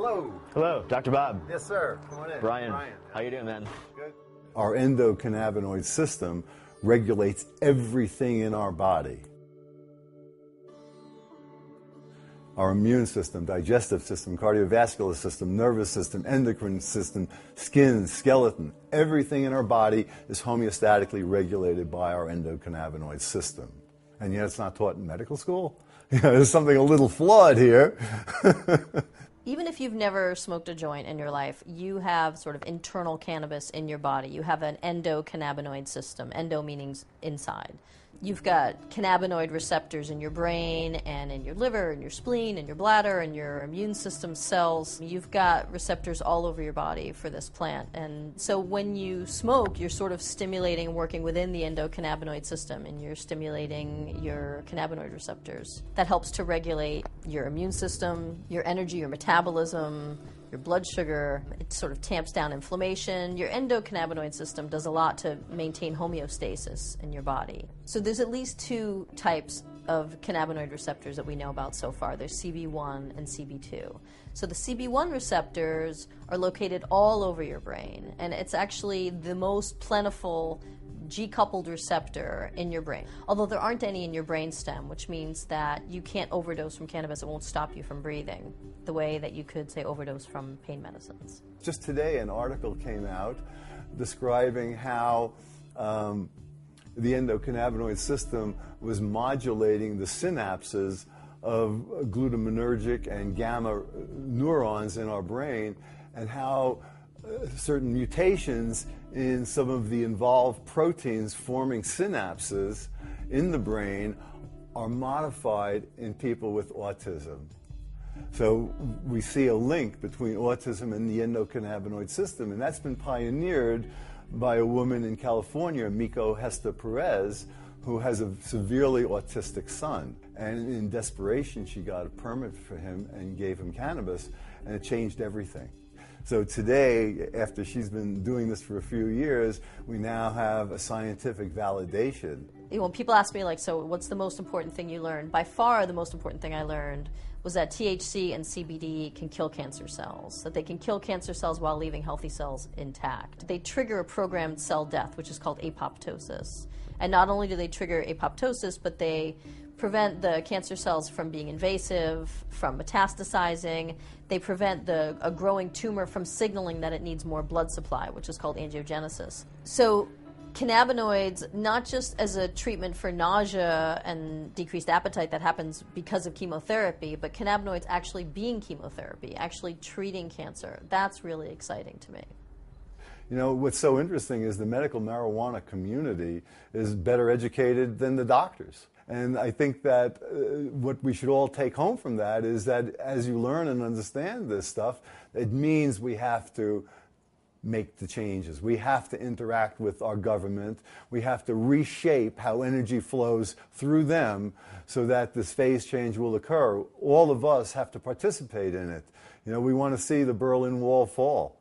Hello. Hello, Dr. Bob. Yes, sir. Come on in. Brian. How you doing, man? Good. Our endocannabinoid system regulates everything in our body. Our immune system, digestive system, cardiovascular system, nervous system, endocrine system, skin, skeleton, everything in our body is homeostatically regulated by our endocannabinoid system. And yet it's not taught in medical school? There's something a little flawed here. Even if you've never smoked a joint in your life, you have sort of internal cannabis in your body. You have an endocannabinoid system, endo meaning inside. You've got cannabinoid receptors in your brain and in your liver and your spleen and your bladder and your immune system cells. You've got receptors all over your body for this plant. And so when you smoke, you're sort of stimulating and working within the endocannabinoid system, and you're stimulating your cannabinoid receptors. That helps to regulate your immune system, your energy, your metabolism, your blood sugar. It sort of tamps down inflammation. Your endocannabinoid system does a lot to maintain homeostasis in your body. So there's at least two types of cannabinoid receptors that we know about so far. There's CB1 and CB2. So the CB1 receptors are located all over your brain, and it's actually the most plentiful G-coupled receptor in your brain, although there aren't any in your brainstem, which means that you can't overdose from cannabis. It won't stop you from breathing the way that you could, say, overdose from pain medicines. Just today an article came out describing how the endocannabinoid system was modulating the synapses of glutaminergic and gamma neurons in our brain, and how certain mutations in some of the involved proteins forming synapses in the brain are modified in people with autism. So we see a link between autism and the endocannabinoid system, and that's been pioneered by a woman in California, Miko Hester Perez, who has a severely autistic son. And in desperation, she got a permit for him and gave him cannabis, and it changed everything. So today, after she's been doing this for a few years, we now have a scientific validation. When people ask me, like, so what's the most important thing you learned? By far, the most important thing I learned was that THC and CBD can kill cancer cells, that they can kill cancer cells while leaving healthy cells intact. They trigger a programmed cell death, which is called apoptosis. And not only do they trigger apoptosis, but they prevent the cancer cells from being invasive, from metastasizing. They prevent a growing tumor from signaling that it needs more blood supply, which is called angiogenesis. So cannabinoids, not just as a treatment for nausea and decreased appetite that happens because of chemotherapy, but cannabinoids actually being chemotherapy, actually treating cancer. That's really exciting to me. You know, what's so interesting is the medical marijuana community is better educated than the doctors. And I think that what we should all take home from that is that as you learn and understand this stuff, it means we have to make the changes. We have to interact with our government. We have to reshape how energy flows through them so that this phase change will occur. All of us have to participate in it. You know, we want to see the Berlin Wall fall.